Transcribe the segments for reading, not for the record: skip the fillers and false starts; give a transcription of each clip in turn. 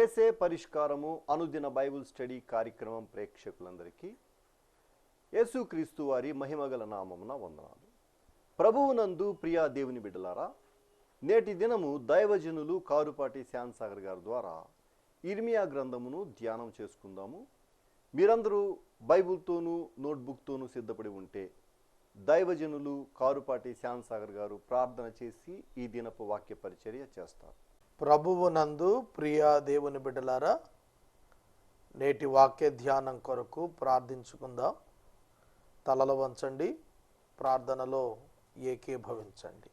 ఏసే పరిష్కారము అనుదిన Bible study కార్యక్రమం ప్రేక్షకులందరికీ యేసుక్రీస్తు వారి మహిమగల నామమున వందనాలు. ప్రభువునందు ప్రియా దేవుని బిడ్డలారా, నేటి దినము దైవజనులు కారుపాటి శ్యామ్ సాగర్ గారి ద్వారా ఇర్మియా గ్రంథమును ధ్యానం చేసుకుందాము. మీరందరూ బైబిల్తోనూ నోట్బుక్తోనూ సిద్ధపడి ఉంటే దైవజనులు కారుపాటి శ్యామ్ సాగర్ గారు ప్రార్థన చేసి ఈ దినపు వాక్య పరిచర్య చేస్తారు. ప్రభువునందు ప్రియా దేవుని బిడ్డలారా, నేటి వాక్య ధ్యానం కొరకు ప్రార్థించుకుందాం. తలలు వంచండి, ప్రార్థనలో ఏకీభవించండి.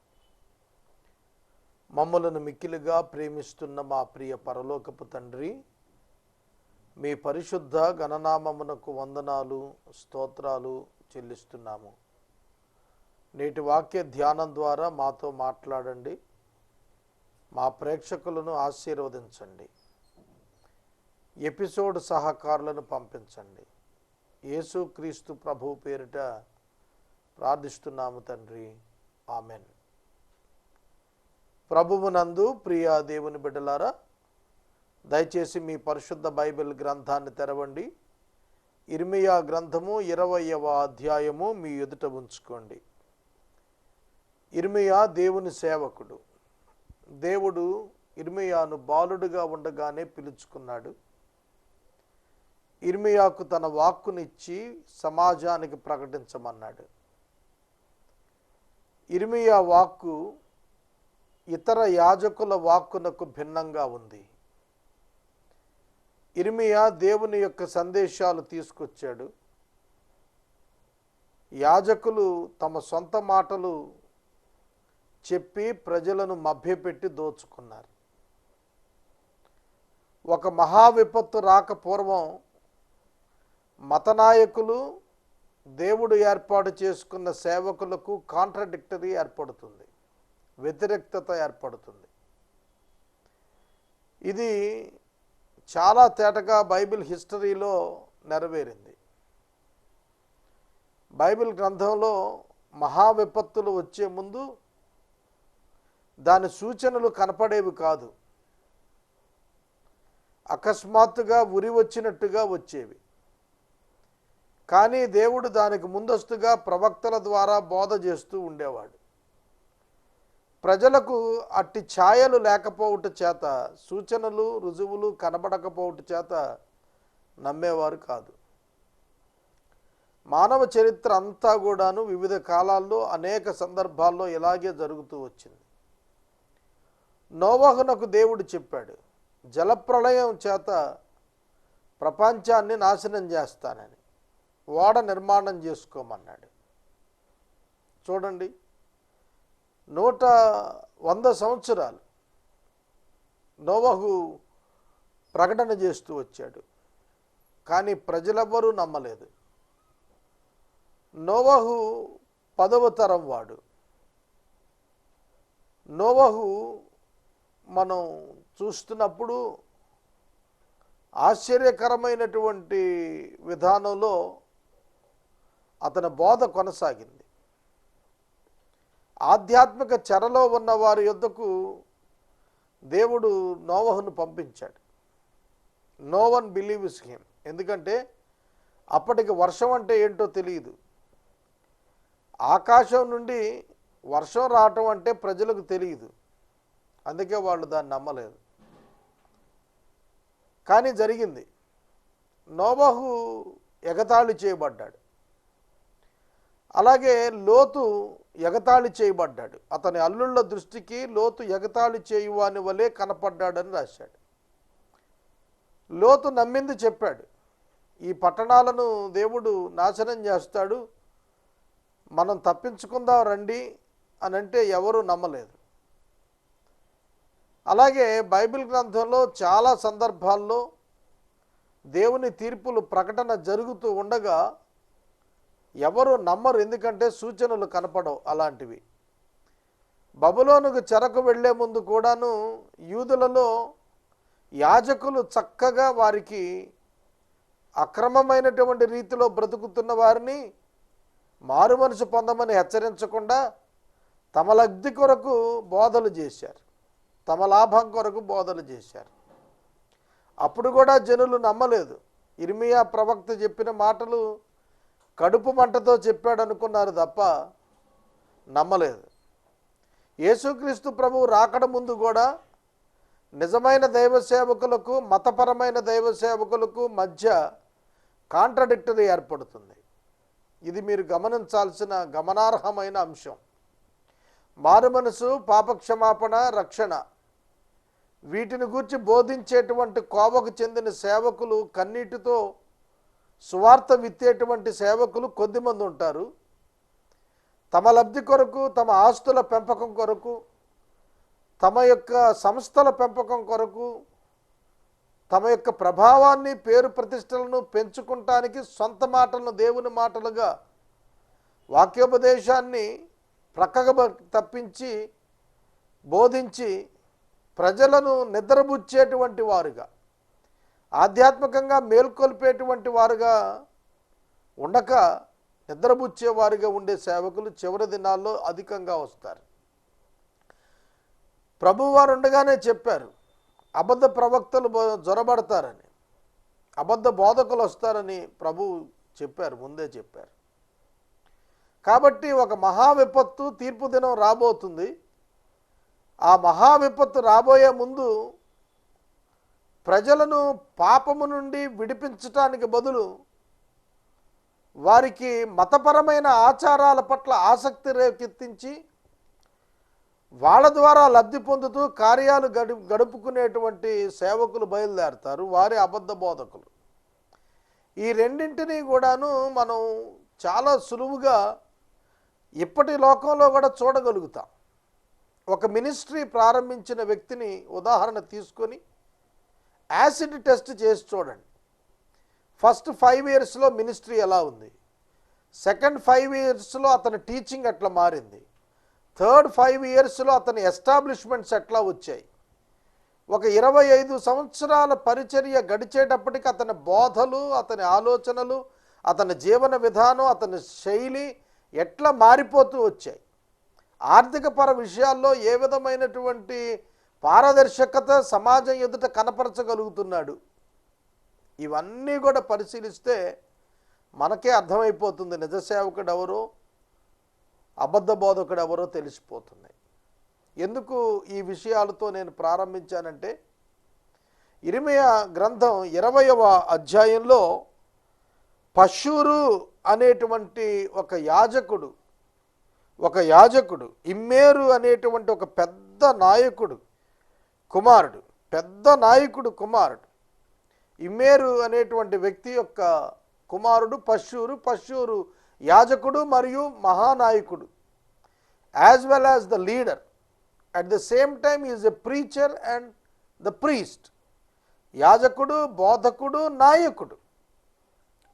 మమ్మలను మిక్కిలిగా ప్రేమిస్తున్న మా ప్రియ పరలోకపు తండ్రి, మీ పరిశుద్ధ గణనామమునకు వందనాలు స్తోత్రాలు చెల్లిస్తున్నాము. నేటి వాక్య ధ్యానం ద్వారా మాతో మాట్లాడండి, మా ప్రేక్షకులను ఆశీర్వదించండి. ఎపిసోడ్ సహకారులను పంపించండి. యేసుక్రీస్తు ప్రభు పేరిట ప్రార్థిస్తున్నాము తండ్రి, ఆమెన్. ప్రభువునందు ప్రియా దేవుని బిడ్డలారా, దయచేసి మీ పరిశుద్ధ బైబిల్ గ్రంథాన్ని తెరవండి. ఇర్మియా గ్రంథము 20వ అధ్యాయము మీ ఎదుట ఉంచుకోండి. ఇర్మియా దేవుని సేవకుడు. దేవుడు ఇర్మియాను బాలుడుగా ఉండగానే పిలుచుకున్నాడు. ఇర్మియాకు తన వాక్కునిచ్చి సమాజానికి ప్రకటించమన్నాడు. ఇర్మియా వాక్కు ఇతర యాజకుల వాక్కునకు భిన్నంగా ఉంది. ఇర్మియా దేవుని యొక్క సందేశాలు తీసుకొచ్చాడు. యాజకులు తమ సొంత మాటలు చెప్పి ప్రజలను మభ్యపెట్టి దోచుకున్నారు. ఒక మహా విపత్తు రాక పూర్వం మతనాయకులు దేవుడు ఏర్పాటు చేసుకున్న సేవకులకు కాంట్రడిక్టరీ ఏర్పడుతుంది, వ్యతిరేక్తత ఏర్పడుతుంది. ఇది చాలా తేటగా బైబిల్ హిస్టరీలో నెరవేరింది. బైబిల్ గ్రంథంలో మహా విపత్తులు వచ్చే ముందు దాని సూచనలు కనపడేవి కాదు. అకస్మాత్తుగా ఉరి వచ్చినట్టుగా వచ్చేవి. కానీ దేవుడు దానికి ముందస్తుగా ప్రవక్తల ద్వారా బోధ చేస్తూ ఉండేవాడు. ప్రజలకు అట్టి ఛాయలు లేకపోవుట చేత, సూచనలు రుజువులు కనబడకపోవుట చేత నమ్మేవారు కాదు. మానవ చరిత్ర అంతా కూడాను వివిధ కాలాల్లో అనేక సందర్భాల్లో ఇలాగే జరుగుతూ వచ్చింది. నోవహునకు దేవుడు చెప్పాడు, జలప్రళయం చేత ప్రపంచాన్ని నాశనం చేస్తానని. ఓడ నిర్మాణం చేసుకోమన్నాడు. చూడండి, 100 సంవత్సరాలు నోవహు ప్రకటన చేస్తూ వచ్చాడు. కానీ ప్రజలెవ్వరూ నమ్మలేదు. నోవహు 10వ తరం వాడు. నోవహు మనం చూస్తున్నప్పుడు ఆశ్చర్యకరమైనటువంటి విధానంలో అతని బోధ కొనసాగింది. ఆధ్యాత్మిక చెరలో ఉన్న వారి యొద్దకు దేవుడు నోవహును పంపించాడు. No one believes him. ఎందుకంటే అప్పటికి వర్షం అంటే ఏంటో తెలియదు. ఆకాశం నుండి వర్షం రావటం అంటే ప్రజలకు తెలియదు. అందుకే వాళ్ళు దాన్ని నమ్మలేదు. కానీ జరిగింది. నోవహు ఎగతాళి చేయబడ్డాడు. అలాగే లోతు ఎగతాళి చేయబడ్డాడు. అతని అల్లుళ్ళ దృష్టికి లోతు ఎగతాళి చేయువాని వలె కనపడ్డాడని రాశాడు. లోతు నమ్మింది చెప్పాడు, ఈ పట్టణాలను దేవుడు నాశనం చేస్తాడు, మనం తప్పించుకుందాం రండి అని అంటే ఎవరూ నమ్మలేదు. అలాగే బైబిల్ గ్రంథంలో చాలా సందర్భాల్లో దేవుని తీర్పులు ప్రకటన జరుగుతూ ఉండగా ఎవరు నమ్మరు. ఎందుకంటే సూచనలు కనపడవు అలాంటివి. బబులోనుకు చెరకు వెళ్లే ముందు కూడాను యూదులలో యాజకులు చక్కగా వారికి అక్రమమైనటువంటి రీతిలో బ్రతుకుతున్న వారిని మారు మనసు పొందమని హెచ్చరించకుండా తమ లబ్ధి కొరకు బోధలు చేశారు, తమ లాభం కొరకు బోధలు చేశారు. అప్పుడు కూడా జనులు నమ్మలేదు. ఇర్మియా ప్రవక్త చెప్పిన మాటలు కడుపు మంటతో చెప్పాడు అనుకున్నారు తప్ప నమ్మలేదు. యేసుక్రీస్తు ప్రభువు రాకడ ముందు కూడా నిజమైన దైవ సేవకులకు మతపరమైన దైవ సేవకులకు మధ్య కాంట్రడిక్టరీ ఏర్పడుతుంది. ఇది మీరు గమనించాల్సిన గమనార్హమైన అంశం. మారుమనసు, పాపక్షమాపణ, రక్షణ వీటిని గూర్చి బోధించేటువంటి కోవకు చెందిన సేవకులు, కన్నీటితో సువార్త విత్తేటువంటి సేవకులు కొద్దిమంది ఉంటారు. తమ లబ్ధి కొరకు, తమ ఆస్తుల పెంపకం కొరకు, తమ యొక్క సంస్థల పెంపకం కొరకు, తమ యొక్క ప్రభావాన్ని, పేరు ప్రతిష్టలను పెంచుకుంటానికి సొంత మాటలను దేవుని మాటలుగా, వాక్యోపదేశాన్ని ప్రక్కగా తప్పించి బోధించి ప్రజలను నిద్రపుచ్చేటువంటి వారుగా, ఆధ్యాత్మికంగా మేల్కొల్పేటువంటి వారుగా ఉండక నిద్రపుచ్చేవారుగా ఉండే సేవకులు చివరి దినాల్లో అధికంగా వస్తారు. ప్రభువారు ఉండగానే చెప్పారు, అబద్ధ ప్రవక్తలు జొరబడతారని, అబద్ధ బోధకులు వస్తారని ప్రభువు చెప్పారు, ముందే చెప్పారు. కాబట్టి ఒక మహా విపత్తు, తీర్పు దినం రాబోతుంది. ఆ మహా విపత్తు రాబోయే ముందు ప్రజలను పాపము నుండి విడిపించటానికి బదులు వారికి మతపరమైన ఆచారాల పట్ల ఆసక్తి రేకెత్తించి వాళ్ళ ద్వారా లబ్ధి పొందుతూ కార్యాలు గడుపుకునేటువంటి సేవకులు బయలుదేరతారు. వారి అబద్ధ బోధకులు. ఈ రెండింటినీ కూడాను మనం చాలా సులువుగా ఇప్పటి లోకంలో కూడా చూడగలుగుతాం. ఒక మినిస్ట్రీ ప్రారంభించిన వ్యక్తిని ఉదాహరణ తీసుకొని యాసిడ్ టెస్ట్ చేసి చూడండి. ఫస్ట్ 5 ఇయర్స్లో మినిస్ట్రీ ఎలా ఉంది, సెకండ్ 5 ఇయర్స్లో అతని టీచింగ్ ఎట్లా మారింది, థర్డ్ 5 ఇయర్స్లో అతని ఎస్టాబ్లిష్మెంట్స్ ఎట్లా వచ్చాయి. ఒక 25 సంవత్సరాల పరిచర్య గడిచేటప్పటికి అతని బోధలు, అతని ఆలోచనలు, అతని జీవన విధానం, అతని శైలి ఎట్లా మారిపోతూ వచ్చాయి. ఆర్థికపర విషయాల్లో ఏ విధమైనటువంటి పారదర్శకత సమాజం ఎదుట కనపరచగలుగుతున్నాడు. ఇవన్నీ కూడా పరిశీలిస్తే మనకే అర్థమైపోతుంది నిజ సేవకుడు ఎవరో, అబద్ధ బోధకుడు ఎవరో తెలిసిపోతుంది. ఎందుకు ఈ విషయాలతో నేను ప్రారంభించానంటే, ఇర్మియా గ్రంథం 20వ అధ్యాయంలో పషూరు అనేటువంటి ఒక యాజకుడు ఇమ్మేరు అనేటువంటి ఒక పెద్ద నాయకుడు కుమారుడు ఇమ్మేరు అనేటువంటి వ్యక్తి యొక్క కుమారుడు పషూరు యాజకుడు మరియు మహానాయకుడు, as well as the leader. At the same time is a preacher and the priest. యాజకుడు, బోధకుడు, నాయకుడు.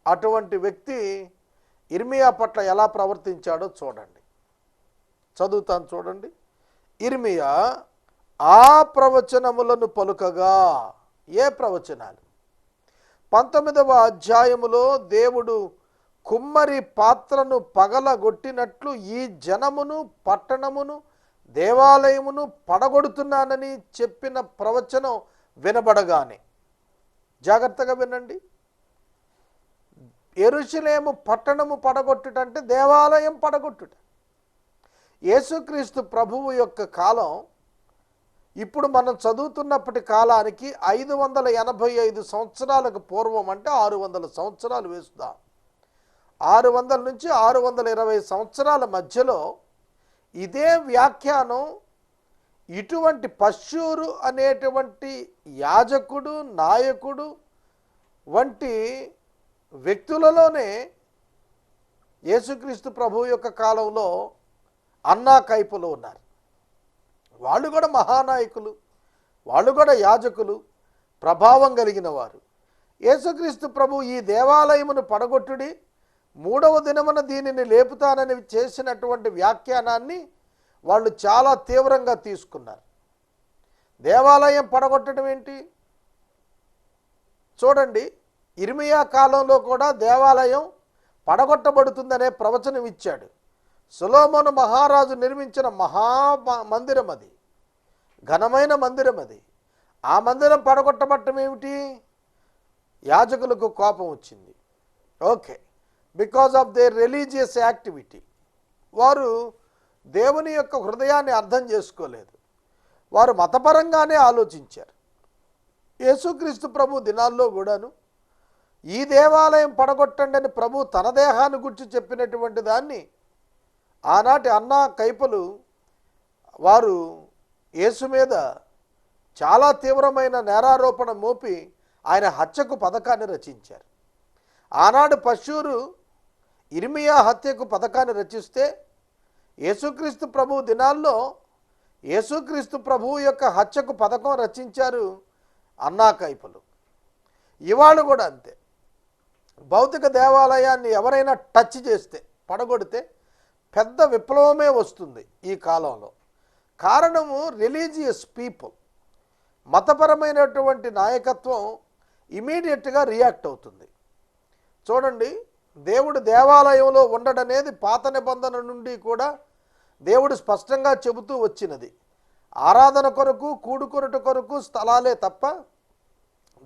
అటువంటి వ్యక్తి ఇర్మియా పట్ల ఎలా ప్రవర్తించాడో చూడండి. చదువుతాను చూడండి. ఇర్మియా ఆ ప్రవచనములను పలుకగా, ఏ ప్రవచనాలు? 19వ అధ్యాయములో దేవుడు కుమ్మరి పాత్రను పగలగొట్టినట్లు ఈ జనమును, పట్టణమును, దేవాలయమును పడగొడుతున్నానని చెప్పిన ప్రవచనం వినబడగానే, జాగ్రత్తగా వినండి, యెరూషలేము పట్టణము పడగొట్టుట అంటే దేవాలయం పడగొట్టుట. యేసుక్రీస్తు ప్రభువు యొక్క కాలం ఇప్పుడు మనం చదువుతున్నప్పటి కాలానికి 585 సంవత్సరాలకు పూర్వం, అంటే 600 సంవత్సరాలు వేసుదాం. 600 నుంచి 620 సంవత్సరాల మధ్యలో ఇదే వ్యాఖ్యానం ఇటువంటి పషూరు అనేటువంటి యాజకుడు, నాయకుడు వంటి వ్యక్తులలోనే యేసుక్రీస్తు ప్రభువు యొక్క కాలంలో అన్నా కైపులు ఉన్నారు. వాళ్ళు కూడా మహానాయకులు, వాళ్ళు కూడా యాజకులు, ప్రభావం కలిగిన వారు. యేసుక్రీస్తు ప్రభు ఈ దేవాలయమును పడగొట్టుడి, 3వ దినమున దీనిని లేపుతానని చేసినటువంటి వ్యాఖ్యానాన్ని వాళ్ళు చాలా తీవ్రంగా తీసుకున్నారు. దేవాలయం పడగొట్టడం ఏంటి చూడండి. ఇర్మియా కాలంలో కూడా దేవాలయం పడగొట్టబడుతుందనే ప్రవచనం ఇచ్చాడు. సొలొమోను మహారాజు నిర్మించిన మందిరం అది, ఘనమైన మందిరం అది. ఆ మందిరం పడగొట్టబట్టం ఏమిటి? యాజకులకు కోపం వచ్చింది. Okay, because of their religious activity. వారు దేవుని యొక్క హృదయాన్ని అర్థం చేసుకోలేదు, వారు మతపరంగానే ఆలోచించారు. యేసుక్రీస్తు ప్రభు దినాల్లో కూడాను ఈ దేవాలయం పడగొట్టండి అని ప్రభు తన దేహాన్ని గురించి చెప్పినటువంటి దాన్ని ఆనాటి అన్నా కైపలు వారు యేసు మీద చాలా తీవ్రమైన నేరారోపణ మోపి ఆయన హత్యకు పథకాన్ని రచించారు. ఆనాడు పశ్షూరు ఇర్మియా హత్యకు పథకాన్ని రచిస్తే యేసుక్రీస్తు ప్రభు దినాల్లో యేసుక్రీస్తు ప్రభువు యొక్క హత్యకు పథకం రచించారు అన్నా కైపలు. ఇవాళ కూడా అంతే. భౌతిక దేవాలయాన్ని ఎవరైనా టచ్ చేస్తే, పడగొడితే పెద్ద విప్లవమే వస్తుంది ఈ కాలంలో. కారణము రిలీజియస్ పీపుల్, మతపరమైనటువంటి నాయకత్వం ఇమీడియట్గా రియాక్ట్ అవుతుంది. చూడండి, దేవుడు దేవాలయంలో ఉండడనేది పాత నిబంధన నుండి కూడా దేవుడు స్పష్టంగా చెబుతూ వచ్చినది. ఆరాధన కొరకు, కూడుకొనుట కొరకు స్థలాలే తప్ప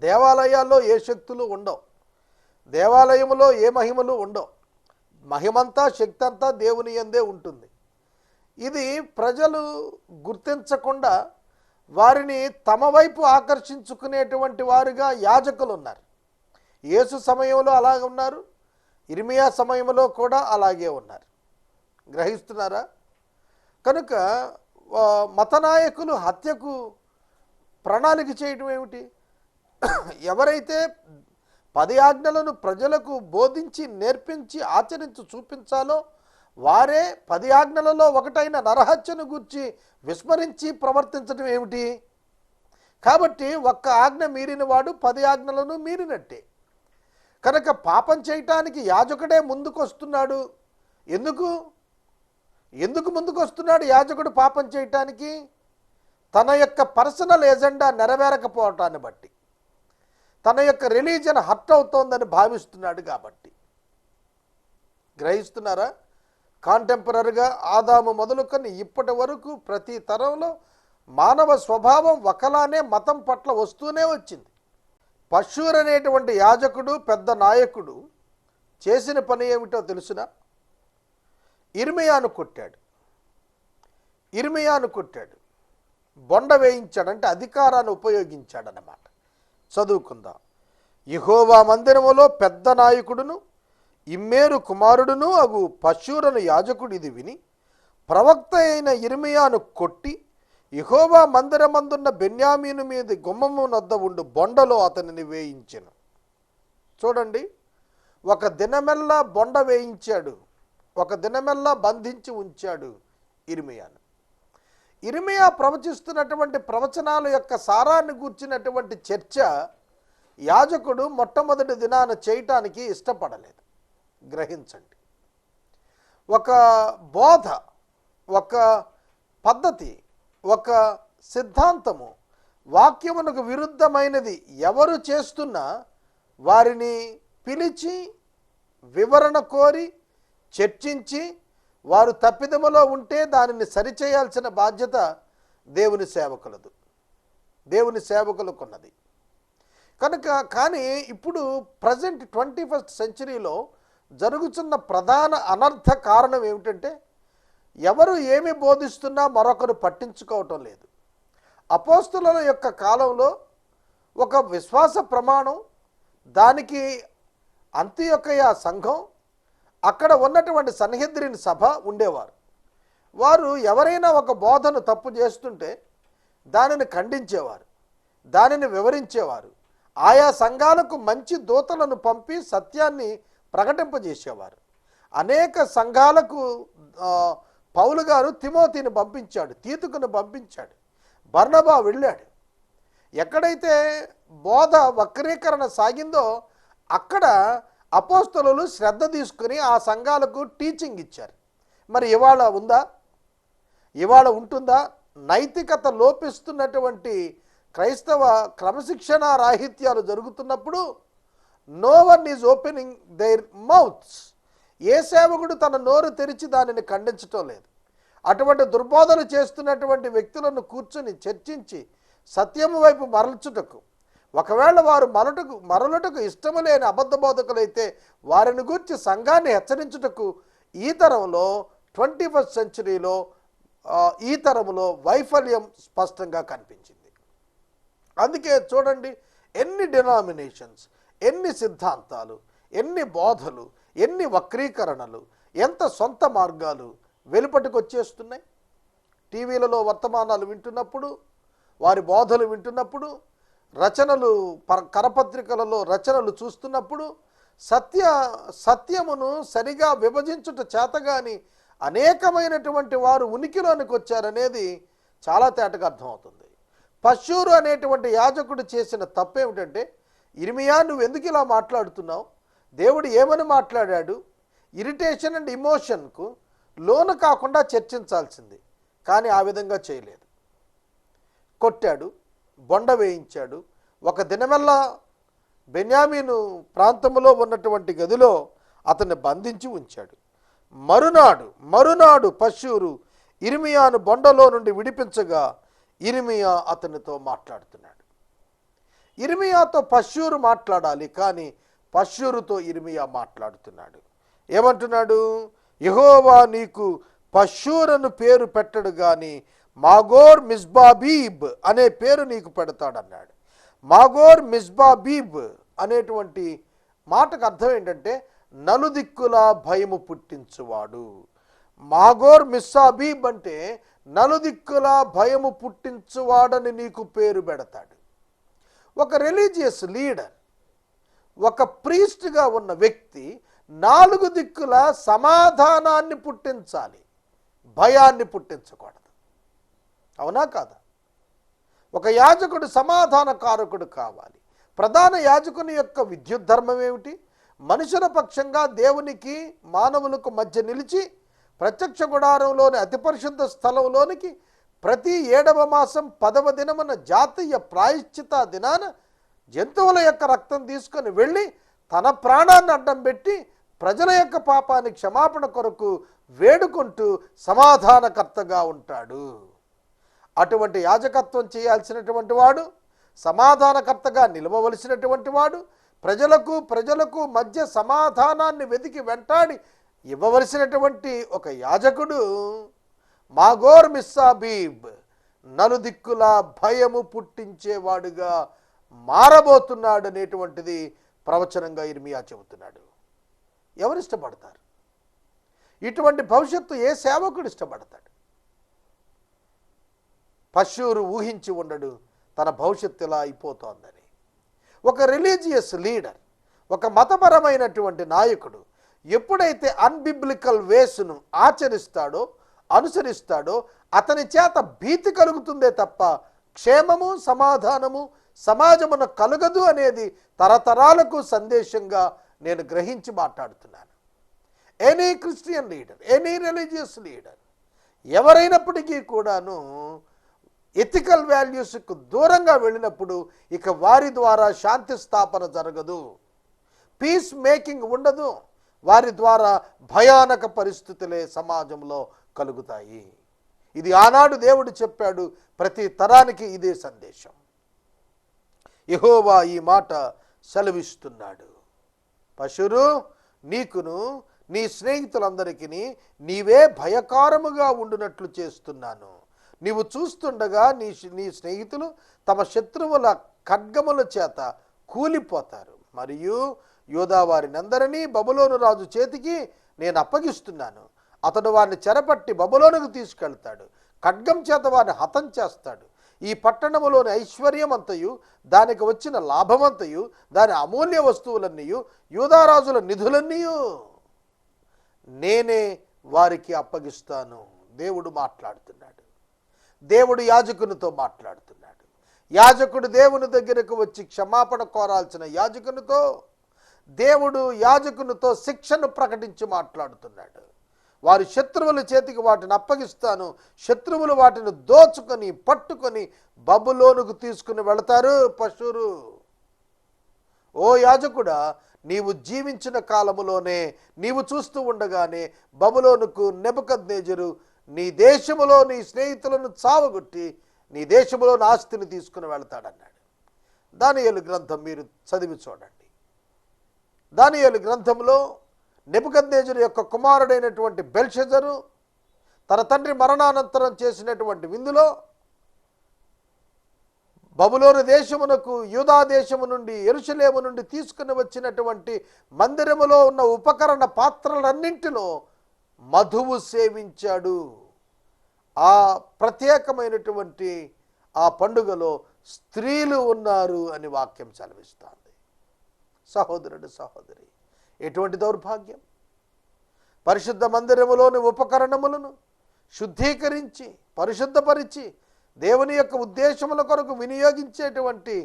దేవాలయాల్లో ఏ శక్తులు ఉండవు, దేవాలయంలో ఏ మహిమలు ఉండవు. మహిమంతా, శక్తి అంతా దేవుని యందే ఉంటుంది. ఇది ప్రజలు గుర్తించకుండా వారిని తమ వైపు ఆకర్షించుకునేటువంటి వారుగా యాజకులు ఉన్నారు. యేసు సమయంలో అలాగే ఉన్నారు, ఇర్మియా సమయంలో కూడా అలాగే ఉన్నారు. గ్రహిస్తున్నారా? కనుక మతనాయకులు హత్యకు ప్రణాళిక చేయడం ఏమిటి? ఎవరైతే 10 ఆజ్ఞలను ప్రజలకు బోధించి, నేర్పించి, ఆచరించి చూపించాలో వారే 10 ఆజ్ఞలలో ఒకటైన నరహత్యను గూర్చి విస్మరించి ప్రవర్తించడం ఏమిటి? కాబట్టి ఒక్క ఆజ్ఞ మీరిన వాడు 10 ఆజ్ఞలను మీరినట్టే. కనుక పాపం చేయటానికి యాజకుడే ముందుకొస్తున్నాడు. ఎందుకు ముందుకు వస్తున్నాడు యాజకుడు పాపం చేయటానికి? తన యొక్క పర్సనల్ ఎజెండా నెరవేరకపోవటాన్ని బట్టి, తన యొక్క రిలీజన్ హర్ట్ అవుతోందని భావిస్తున్నాడు కాబట్టి. గ్రహిస్తున్నారా? కాంటెంపరీగా ఆదాము మొదలుకొని ఇప్పటి వరకు ప్రతి తరంలో మానవ స్వభావం ఒకలానే మతం పట్ల వస్తూనే వచ్చింది. పశ్షూర్ అనేటువంటి యాజకుడు, పెద్ద నాయకుడు చేసిన పని ఏమిటో తెలుసునా? ఇర్మియాను కొట్టాడు, బొండ వేయించాడంటే అధికారాన్ని ఉపయోగించాడన్నమాట. చదువుకుందాం. యెహోవా మందిరములో పెద్ద నాయకుడును ఇమ్మేరు కుమారుడును అగు పశ్షూరను యాజకుడు ఇది విని ప్రవక్త అయిన ఇర్మియాను కొట్టి యెహోవా మందిరమందున్న బెన్యామీను మీద గుమ్మము నొద్ద ఉండు బొండలో అతనిని వేయించెను. చూడండి, ఒక దినమెల్లా బొండ వేయించాడు, ఒక దినమెల్లా బంధించి ఉంచాడు ఇర్మియాను. ఇర్మియా ప్రవచిస్తున్నటువంటి ప్రవచనాల యొక్క సారాన్ని గూర్చినటువంటి చర్చ యాజకుడు మొట్టమొదటి దినాన చేయటానికి ఇష్టపడలేదు. గ్రహించండి, ఒక బోధ, ఒక పద్ధతి, ఒక సిద్ధాంతము వాక్యమునకు విరుద్ధమైనది ఎవరు చేస్తున్నా వారిని పిలిచి వివరణ కోరి చర్చించి వారు తప్పిదములో ఉంటే దానిని సరిచేయాల్సిన బాధ్యత దేవుని సేవకులకున్నది. కనుక కానీ ఇప్పుడు ప్రజెంట్ 21st సెంచరీలో జరుగుతున్న ప్రధాన అనర్థ కారణం ఏమిటంటే ఎవరు ఏమి బోధిస్తున్నా మరొకరు పట్టించుకోవటం లేదు. అపోస్తలుల యొక్క కాలంలో ఒక విశ్వాస ప్రమాణం, దానికి అంతియొకయ సంఘం, అక్కడ ఉన్నటువంటి సన్హెద్రిన్ సభ ఉండేవారు. వారు ఎవరైనా ఒక బోధను తప్పు చేస్తుంటే దానిని ఖండించేవారు, దానిని వివరించేవారు. ఆయా సంఘాలకు మంచి దూతలను పంపి సత్యాన్ని ప్రకటింపజేసేవారు. అనేక సంఘాలకు పౌలు గారు తిమోతిని పంపించాడు, తీతుకును పంపించాడు, బర్నబా వెళ్ళాడు. ఎక్కడైతే బోధ వక్రీకరణ సాగిందో అక్కడ అపోస్తలులు శ్రద్ధ తీసుకుని ఆ సంఘాలకు టీచింగ్ ఇచ్చారు. మరి ఇవాళ ఉంటుందా? నైతికత లోపిస్తున్నటువంటి క్రైస్తవ క్రమశిక్షణ రాహిత్యాలు జరుగుతున్నప్పుడు no one is opening their mouths. ఏ సేవకుడు తన నోరు తెరిచి దానిని ఖండించటం లేదు. అటువంటి దుర్బోధన చేస్తున్నటువంటి వ్యక్తులను కూర్చొని చర్చించి సత్యము వైపు మరల్చుటకు, ఒకవేళ వారు మరలుటకు ఇష్టము లేని అబద్ధ బోధకులైతే వారిని గూర్చి సంఘాన్ని హెచ్చరించుటకు ఈ తరంలో 21st సెంచరీలో ఈ తరములో వైఫల్యం స్పష్టంగా కనిపించింది. అందుకే చూడండి, ఎన్ని డినామినేషన్స్, ఎన్ని సిద్ధాంతాలు, ఎన్ని బోధలు, ఎన్ని వక్రీకరణలు, ఎంత సొంత మార్గాలు వెలుపటికి వచ్చేస్తున్నాయి. టీవీలలో వర్తమానాలు వింటున్నప్పుడు, వారి బోధలు వింటున్నప్పుడు, రచనలు కరపత్రికలలో రచనలు చూస్తున్నప్పుడు సత్యమును సరిగా విభజించుట చేతగాని అనేకమైనటువంటి వారు ఉనికిలోనికి వచ్చారనేది చాలా తేటగా అర్థమవుతుంది. పశ్షూరు అనేటువంటి యాజకుడు చేసిన తప్పేమిటంటే, ఇర్మియా నువ్వు ఎందుకు ఇలా మాట్లాడుతున్నావు, దేవుడు ఏమని మాట్లాడాడు, ఇరిటేషన్ అండ్ ఇమోషన్కు లోను కాకుండా చర్చించాల్సింది. కానీ ఆ విధంగా చేయలేదు. కొట్టాడు, బొండ వేయించాడు. ఒక దినమెల్లా బెన్యామీను ప్రాంతంలో ఉన్నటువంటి గదిలో అతన్ని బంధించి ఉంచాడు. మరునాడు పశ్షూరు ఇర్మియాను బొండలో నుండి విడిపించగా ఇర్మియా అతనితో మాట్లాడుతున్నాడు. ఇర్మియాతో పశ్షూరు మాట్లాడాలి, కానీ పశ్షూరుతో ఇర్మియా మాట్లాడుతున్నాడు. ఏమంటున్నాడు? యెహోవా నీకు పశ్షూరను పేరు పెట్టడు గాని మాగోర్ మిస్బాబీబ్ అనే పేరు నీకు పెడతాడన్నాడు. మాగోర్ మిస్బాబీబ్ అనేటువంటి మాటకు అర్థం ఏంటంటే నలుదిక్కులా భయము పుట్టించువాడు. మాగోర్ మిస్సాబీబ్ అంటే నలుదిక్కులా భయము పుట్టించువాడని నీకు పేరు పెడతాడు. ఒక రిలీజియస్ లీడర్, ఒక ప్రీస్ట్గా ఉన్న వ్యక్తి 4 దిక్కుల సమాధానాన్ని పుట్టించాలి, భయాన్ని పుట్టించకూడదు. అవునా కాదా? ఒక యాజకుడు సమాధానకారకుడు కావాలి. ప్రధాన యాజకుని యొక్క విద్యుత్ ధర్మం ఏమిటి? మనుషుల పక్షంగా దేవునికి మానవులకు మధ్య నిలిచి ప్రత్యక్ష గుడారంలోని అతి పరిశుద్ధ స్థలంలోనికి ప్రతి 7వ మాసం 10వ దినమున జాతీయ ప్రాయశ్చిత దినాన జంతువుల యొక్క రక్తం తీసుకొని వెళ్ళి తన ప్రాణాన్ని అడ్డం పెట్టి ప్రజల యొక్క పాపానికి క్షమాపణ కొరకు వేడుకుంటూ సమాధానకర్తగా ఉంటాడు. అటువంటి యాజకత్వం చేయాల్సినటువంటి వాడు, సమాధానకర్తగా నిలవవలసినటువంటి వాడు, ప్రజలకు మధ్య సమాధానాన్ని వెతికి వెంటాడి ఇవ్వవలసినటువంటి ఒక యాజకుడు మాగోర్ మిస్సాబీబ్ నలుదిక్కులా భయము పుట్టించేవాడుగా మారబోతున్నాడు అనేటువంటిది ప్రవచనంగా ఇర్మియా చెబుతున్నాడు. ఎవరు ఇష్టపడతారు? ఇటువంటి భవిష్యత్తు ఏ సేవకుడు ఇష్టపడతాడు? పశ్షూరు ఊహించి ఉండడు తన భవిష్యత్తు ఇలా అయిపోతోందని. ఒక రిలీజియస్ లీడర్, ఒక మతపరమైనటువంటి నాయకుడు ఎప్పుడైతే అన్బిబ్లికల్ వేస్ను ఆచరిస్తాడో, అనుసరిస్తాడో అతని చేత భీతి కలుగుతుందే తప్ప క్షేమము, సమాధానము సమాజమున కలుగదు అనేది తరతరాలకు సందేశంగా నేను గ్రహించి మాట్లాడుతున్నాను. Any Christian leader, any religious leader ఎవరైనప్పటికీ కూడాను ఎథికల్ వాల్యూస్కు దూరంగా వెళ్ళినప్పుడు ఇక వారి ద్వారా శాంతి స్థాపన జరగదు, పీస్ మేకింగ్ ఉండదు. వారి ద్వారా భయానక పరిస్థితులే సమాజంలో కలుగుతాయి. ఇది ఆనాడు దేవుడు చెప్పాడు, ప్రతి తరానికి ఇదే సందేశం. యెహోవా ఈ మాట సెలవిస్తున్నాడు. పశ్షూరు, నీకును నీ స్నేహితులందరికీ నీవే భయకారముగా ఉండునట్లు చేస్తున్నాను. నీవు చూస్తుండగా నీ స్నేహితులు తమ శత్రువుల ఖడ్గముల చేత కూలిపోతారు. మరియు యోధా వారినందరినీ బబులోను రాజు చేతికి నేను అప్పగిస్తున్నాను. అతడు వారిని చెరపట్టి బబులోనుకు తీసుకెళ్తాడు, ఖడ్గం చేత వారిని హతం చేస్తాడు. ఈ పట్టణములోని ఐశ్వర్యమంతయు, దానికి వచ్చిన లాభమంతయు, దాని అమూల్య వస్తువులన్నీ, యూదారాజుల నిధులన్నీ నేనే వారికి అప్పగిస్తాను. దేవుడు మాట్లాడుతున్నాడు. దేవుడు యాజకునితో మాట్లాడుతున్నాడు. యాజకుడు దేవుని దగ్గరకు వచ్చి క్షమాపణ కోరాల్సిన యాజకునితో శిక్షను ప్రకటించి మాట్లాడుతున్నాడు. వారి శత్రువుల చేతికి వాటిని అప్పగిస్తాను, శత్రువులు వాటిని దోచుకొని పట్టుకొని బబులోనుకు తీసుకుని వెళతారు. పశ్షూరు, ఓ యాజకుడా, నీవు జీవించిన కాలములోనే, నీవు చూస్తూ ఉండగానే బబులోనుకు నెబుకద్నెజరు నీ దేశములో నీ స్నేహితులను చావగొట్టి నీ దేశంలో నా ఆస్తిని తీసుకుని వెళ్తాడన్నాడు. దానియేలు గ్రంథం మీరు చదివి చూడండి. దానియేలు గ్రంథంలో నెబుకద్నెజరు యొక్క కుమారుడైనటువంటి బెల్షెజరు తన తండ్రి మరణానంతరం చేసినటువంటి విందులో బబులోను దేశమునకు యూదా దేశము నుండి యెరూషలేము నుండి తీసుకుని వచ్చినటువంటి మందిరములో ఉన్న ఉపకరణ పాత్రలన్నింటిలో మధువు సేవించాడు. ఆ ప్రత్యేకమైనటువంటి ఆ పండుగలో స్త్రీలు ఉన్నారు అని వాక్యం సెలవిస్తోంది. సహోదరుడు సహోదరి, ఎటువంటి దౌర్భాగ్యం! పరిశుద్ధ మందిరములోని ఉపకరణములను శుద్ధీకరించి పరిశుద్ధపరిచి దేవుని యొక్క ఉద్దేశముల కొరకు వినియోగించేటువంటి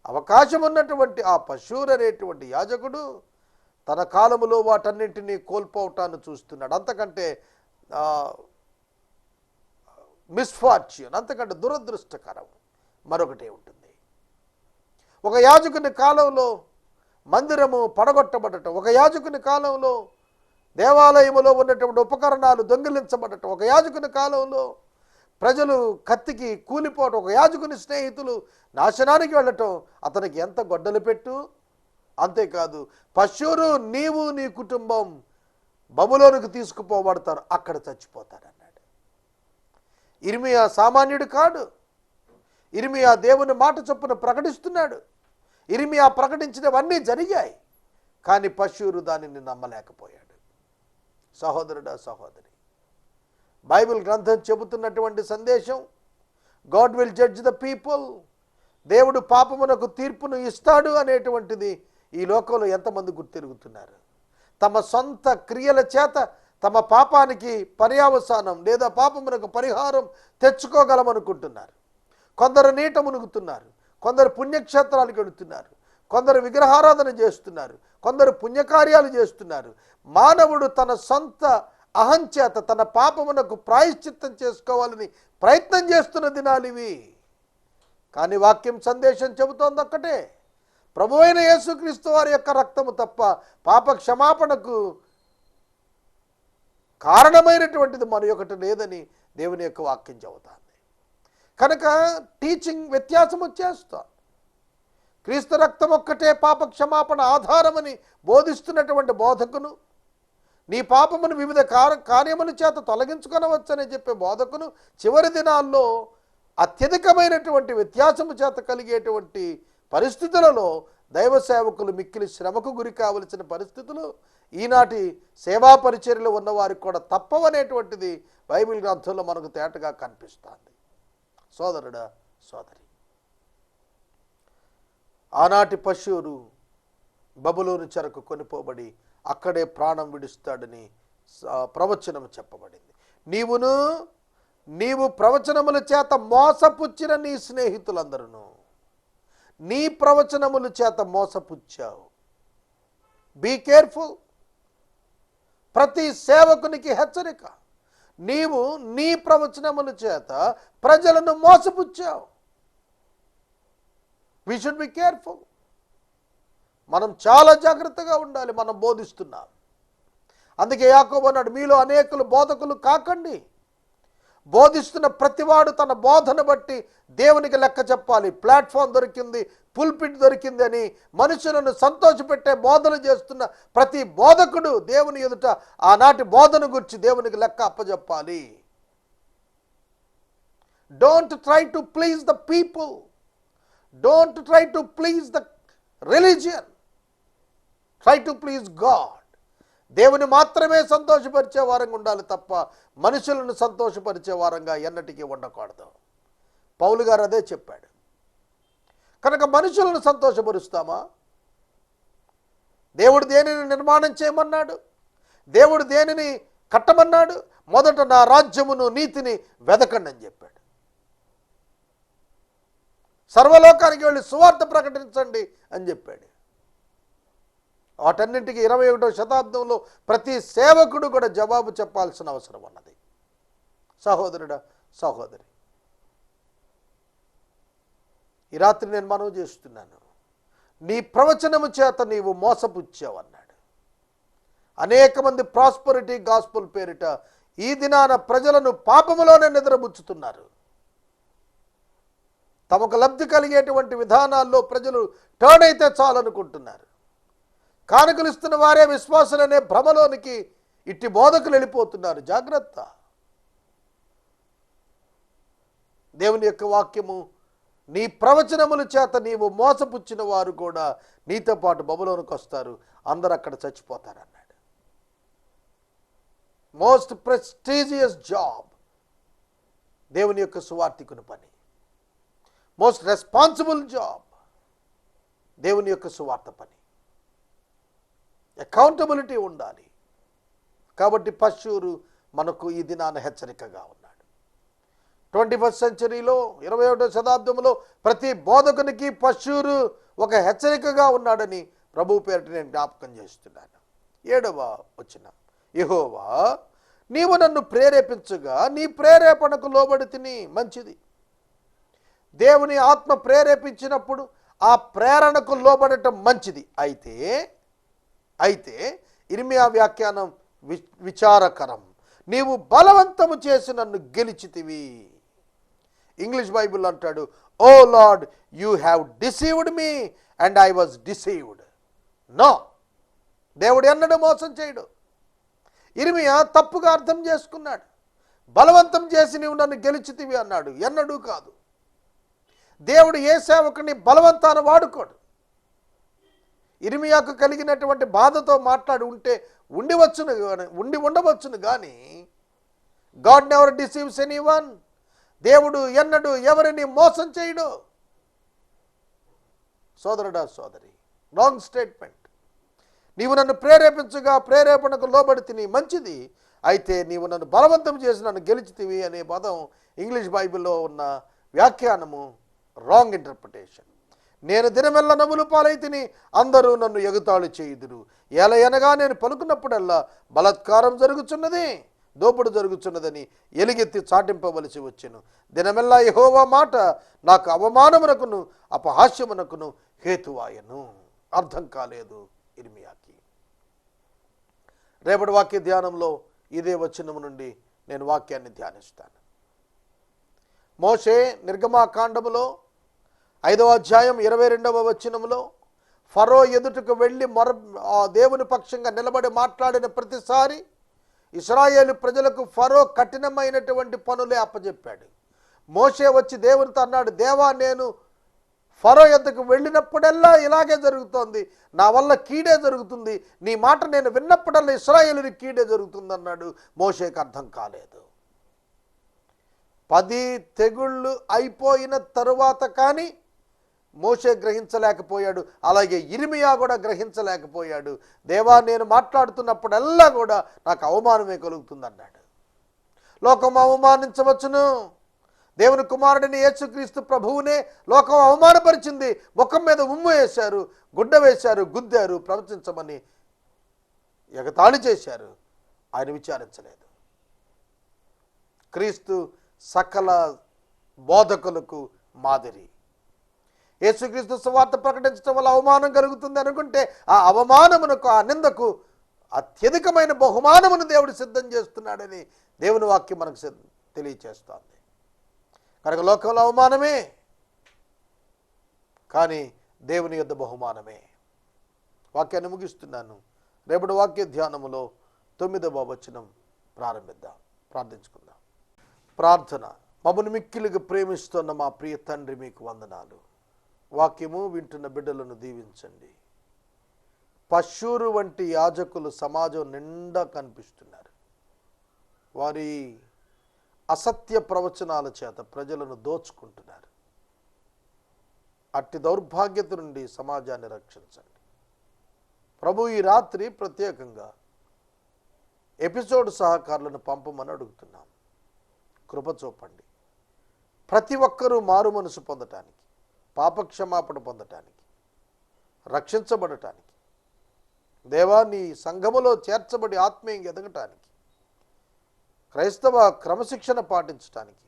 అవకాశం ఉన్నటువంటి ఆ పశువురు అనేటువంటి యాజకుడు తన కాలములో వాటన్నింటినీ కోల్పోవటాన్ని చూస్తున్నాడు. అంతకంటే మిస్ఫార్చ్యూన్, అంతకంటే దురదృష్టకరం మరొకటే ఉంటుంది. ఒక యాజకుని కాలంలో మందిరము పడగొట్టబడటం, ఒక యాజకుని కాలంలో దేవాలయములో ఉన్నటువంటి ఉపకరణాలు దొంగిలించబడటం, ఒక యాజకుని కాలంలో ప్రజలు కత్తికి కూలిపోవటం, ఒక యాజకుని స్నేహితులు నాశనానికి వెళ్ళటం అతనికి ఎంత గొడ్డలు పెట్టు. అంతేకాదు, పశువురు నీవు నీ కుటుంబం బబులోనుకు తీసుకుపోబడతారు, అక్కడ చచ్చిపోతారన్నాడు. ఇర్మియా సామాన్యుడు కాడు. ఇర్మియా దేవుని మాట చొప్పున ప్రకటిస్తున్నాడు. ఇర్మియా ప్రకటించినవన్నీ జరిగాయి, కానీ పశువురు దానిని నమ్మలేకపోయాడు. సహోదరుడా సహోదరి, బైబిల్ గ్రంథం చెబుతున్నటువంటి సందేశం, God will judge the people, దేవుడు పాపమునకు తీర్పును ఇస్తాడు అనేటువంటిది ఈ లోకంలో ఎంతమంది గుర్తిరుగుతున్నారు? తమ సొంత క్రియల చేత తమ పాపానికి పర్యావసానం లేదా పాపమునకు పరిహారం తెచ్చుకోగలమనుకుంటున్నారు. కొందరు నీట మునుగుతున్నారు, కొందరు పుణ్యక్షేత్రాలకు వెళుతున్నారు, కొందరు విగ్రహారాధన చేస్తున్నారు, కొందరు పుణ్యకార్యాలు చేస్తున్నారు. మానవుడు తన సొంత అహంచేత తన పాపమునకు ప్రాయశ్చిత్తం చేసుకోవాలని ప్రయత్నం చేస్తున్న దినాలు ఇవి. కానీ వాక్యం సందేశం చెబుతోంది ఒక్కటే, ప్రభువైన యేసుక్రీస్తు వారి యొక్క రక్తము తప్ప పాప క్షమాపణకు కారణమైనటువంటిది మరొకటి లేదని దేవుని యొక్క వాక్యం చెబుతోంది. కనుక టీచింగ్ వ్యత్యాసం వచ్చేస్తాం. క్రీస్తు రక్తం ఒక్కటే పాప క్షమాపణ ఆధారమని బోధిస్తున్నటువంటి బోధకును, నీ పాపమును వివిధ కార్యముల చేత తొలగించుకొనవచ్చని చెప్పే బోధకును చివరి దినాల్లో అత్యధికమైనటువంటి వ్యత్యాసము చేత కలిగేటువంటి పరిస్థితులలో దైవ సేవకులు మిక్కిలి శ్రమకు గురి కావలసిన పరిస్థితులు ఈనాటి సేవా పరిచర్యలు ఉన్నవారికి కూడా తప్పవనేటువంటిది బైబిల్ గ్రంథంలో మనకు తేటగా కనిపిస్తుంది. సోదరుడా సోదరి, ఆనాటి పశువురు బబులోను చెరకు కొనిపోబడి అక్కడే ప్రాణం విడుస్తాడని ప్రవచనం చెప్పబడింది. నీవు ప్రవచనముల చేత మోసపుచ్చిన నీ స్నేహితులందరూ నీ ప్రవచనముల చేత మోసపుచ్చావు. Be careful. ప్రతి సేవకునికి హెచ్చరిక, నీవు నీ ప్రవచనముల చేత ప్రజలను మోసపుచ్చావు. We should be careful. మనం చాలా జాగ్రత్తగా ఉండాలి. మనం బోధిస్తున్నాం. అందుకే యాకోబు అన్నాడు, మీలో అనేకులు బోధకులు కాకండి. బోధిస్తున్న ప్రతివాడు తన బోధన బట్టి దేవునికి లెక్క చెప్పాలి. ప్లాట్ఫామ్ దొరికింది, పుల్పిట్ దొరికింది అని మనుషులను సంతోషపెట్టే బోధన చేస్తున్న ప్రతి బోధకుడు దేవుని ఎదుట ఆనాటి బోధన గురించి దేవునికి లెక్క అప్పచెప్పాలి. Don't try to please the people, don't try to please the religion, try to please God. దేవుని మాత్రమే సంతోషపరిచే వారంగా ఉండాలి తప్ప మనుషులను సంతోషపరిచే వారంగా ఎన్నటికీ ఉండకూడదు. పౌలు గారు అదే చెప్పాడు. కనుక మనుషులను సంతోషపరుస్తామా? దేవుడు దేనిని నిర్మాణం చేయమన్నాడు? దేవుడు దేనిని కట్టమన్నాడు? మొదట నా రాజ్యమును నీతిని వెదకండి అని చెప్పాడు. సర్వలోకానికి వెళ్ళి సువార్త ప్రకటించండి అని చెప్పాడు. వాటన్నింటికి 21వ శతాబ్దంలో ప్రతి సేవకుడు కూడా జవాబు చెప్పాల్సిన అవసరం ఉన్నది. సహోదరుడా సహోదరి, ఈ రాత్రి నేను మనవి చేస్తున్నాను, నీ ప్రవచనము చేత నీవు మోసపుచ్చావన్నాడు. అనేక మంది ప్రాస్పరిటీ గాస్పుల్ పేరిట ఈ దినాన ప్రజలను పాపములోనే నిద్రపుచ్చుతున్నారు. తమకు లబ్ధి కలిగేటువంటి విధానాల్లో ప్రజలు టర్న్ అయితే చాలనుకుంటున్నారు. కానుకలు ఇస్తున్న వారే విశ్వాసులనే భ్రమలోనికి ఇట్టి బోధకులు వెళ్ళిపోతున్నారు. జాగ్రత్త. దేవుని యొక్క వాక్యము, నీ ప్రవచనముల చేత నీవు మోసపుచ్చిన వారు కూడా నీతో పాటు బబులోనికి వస్తారు, అందరు అక్కడ చచ్చిపోతారన్నాడు. మోస్ట్ ప్రెస్టీజియస్ జాబ్ దేవుని యొక్క సువార్తికుని పని. మోస్ట్ రెస్పాన్సిబుల్ జాబ్ దేవుని యొక్క సువార్త పని. అకౌంటబిలిటీ ఉండాలి. కాబట్టి పశ్చూరు మనకు ఈ దినాన హెచ్చరికగా ఉన్నాడు. 21st సెంచరీలో 21వ శతాబ్దంలో ప్రతి బోధకునికి పశ్చూరు ఒక హెచ్చరికగా ఉన్నాడని ప్రభు పేరిట నేను జ్ఞాపకం చేస్తున్నాను. 7వ వచనం, యెహోవా నీవు నన్ను ప్రేరేపించగా నీ ప్రేరేపణకు లోబడి తిని మంచిది. దేవుని ఆత్మ ప్రేరేపించినప్పుడు ఆ ప్రేరణకు లోబడటం మంచిది. అయితే ఇర్మియా వ్యాఖ్యానం విచారకరం. నీవు బలవంతము చేసి నన్ను గెలిచితివి. ఇంగ్లీష్ బైబిల్ అంటాడు, O Lord you have deceived me and I was deceived. No, దేవుడు ఎన్నడూ మోసం చేయడు. ఇర్మియా తప్పుగా అర్థం చేసుకున్నాడు. బలవంతం చేసి నీవు నన్ను గెలిచితివి అన్నాడు. ఎన్నడూ కాదు. దేవుడు ఏ సేవకుని బలవంతాన వాడుకోడు. ఇర్మియాకు కలిగినటువంటి బాధతో మాట్లాడి ఉంటే ఉండి ఉండవచ్చును కానీ గాడ్ నెవర్ డిసీవ్స్ ఎనీవన్. దేవుడు ఎన్నడూ ఎవరిని మోసం చేయడు. సోదరుడా సోదరి, రాంగ్ స్టేట్మెంట్. నీవు నన్ను ప్రేరేపించగా ప్రేరేపణకు లోబడి తిని మంచిది. అయితే నీవు నన్ను బలవంతం చేసి నన్ను గెలిచితివి అనే పదం ఇంగ్లీష్ బైబిల్లో ఉన్న వ్యాఖ్యానము రాంగ్ ఇంటర్ప్రిటేషన్. నేను దినమెల్ల నవ్వులు పాలైతిని, అందరూ నన్ను ఎగతాళి చేయుదురు. ఎలయనగా నేను పలుకున్నప్పుడల్లా బలాత్కారం జరుగుచున్నది, దోపుడు జరుగుచున్నదని ఎలుగెత్తి చాటింపవలసి వచ్చెను. దినమెల్లా యెహోవా మాట నాకు అవమానమునకును అపహాస్యమునకును హేతువాయను. అర్థం కాలేదు ఇర్మియాకి. రేపటి వాక్య ధ్యానంలో ఇదే వచనము నుండి నేను వాక్యాన్ని ధ్యానిస్తాను. మోషే నిర్గమాకాండములో 5వ అధ్యాయం 22వ వచనములో ఫరో ఎదుటకు వెళ్ళి దేవుని పక్షంగా నిలబడి మాట్లాడిన ప్రతిసారి ఇశ్రాయేలు ప్రజలకు ఫరో కఠినమైనటువంటి పనులే అప్పచెప్పాడు. మోషే వచ్చి దేవునితో అన్నాడు, దేవా నేను ఫరో ఎద్దకు వెళ్ళినప్పుడల్లా ఇలాగే జరుగుతోంది, నా వల్ల కీడే జరుగుతుంది, నీ మాట నేను విన్నప్పుడల్లా ఇశ్రాయేలుకి కీడే జరుగుతుంది అన్నాడు. మోషేకి అర్థం కాలేదు. 10 తెగుళ్ళు అయిపోయిన తరువాత కానీ మోషే గ్రహించలేకపోయాడు. అలాగే ఇర్మియా కూడా గ్రహించలేకపోయాడు. దేవా నేను మాట్లాడుతున్నప్పుడల్లా కూడా నాకు అవమానమే కలుగుతుంది అన్నాడు. లోకం అవమానించవచ్చును, దేవుని కుమారుడిని యేసుక్రీస్తు ప్రభువునే లోకం అవమానపరిచింది. ముఖం మీద ఉమ్ము వేశారు, గుడ్డ వేశారు, గుద్దారు, ప్రవచించమని ఎగతాళి చేశారు. ఆయన విచారించలేదు. క్రీస్తు సకల బోధకులకు మాదిరి. యేసుక్రీస్తు సువార్త ప్రకటించడం వల్ల అవమానం కలుగుతుంది అనుకుంటే ఆ అవమానమునకు, ఆ నిందకు అత్యధికమైన బహుమానమును దేవుడు సిద్ధం చేస్తున్నాడని దేవుని వాక్యం మనకు తెలియచేస్తోంది. కనుక లోకంలో అవమానమే, కానీ దేవుని యొద్ద బహుమానమే. వాక్యాన్ని ముగిస్తున్నాను. రేపటి వాక్య ధ్యానములో 9వ వచనం ప్రారంభిద్దాం. ప్రార్థించుకుందాం. ప్రార్థన. మమ్మల్ని మిక్కిలిగా ప్రేమిస్తున్న మా ప్రియ తండ్రి, మీకు వందనాలు. వాక్యము వింటున్న బిడ్డలను దీవించండి. పశ్చూరు వంటి యాజకులు సమాజం నిండా కనిపిస్తున్నారు. వారి అసత్య ప్రవచనాల చేత ప్రజలను దోచుకుంటున్నారు. అట్టి దౌర్భాగ్యత నుండి సమాజాన్ని రక్షించండి ప్రభు. ఈ రాత్రి ప్రత్యేకంగా ఎపిసోడ్ సహకారులను పంపమని అడుగుతున్నాం. కృప చూపండి. ప్రతి ఒక్కరూ మారు మనసు పొందటానికి, పాపక్షమాపణ పొందటానికి, రక్షించబడటానికి, దేవా నీ సంఘములో చేర్చబడి ఆత్మీయంగా ఎదగటానికి, క్రైస్తవ క్రమశిక్షణ పాటించటానికి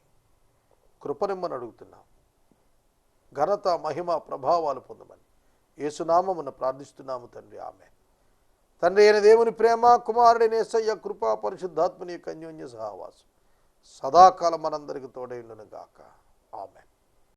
కృపనిమ్మని అడుగుతున్నాం. ఘనత, మహిమ, ప్రభావాలు పొందమని యేసునామమున ప్రార్థిస్తున్నాము తండ్రి. ఆమేన్. తండ్రి అయిన దేవుని ప్రేమ, కుమారుడైన యేసయ్య కృప, పరిశుద్ధాత్మని యొక్క అన్యోన్య సహవాసం సదాకాలం మనందరికి తోడైండును గాక. ఆమేన్.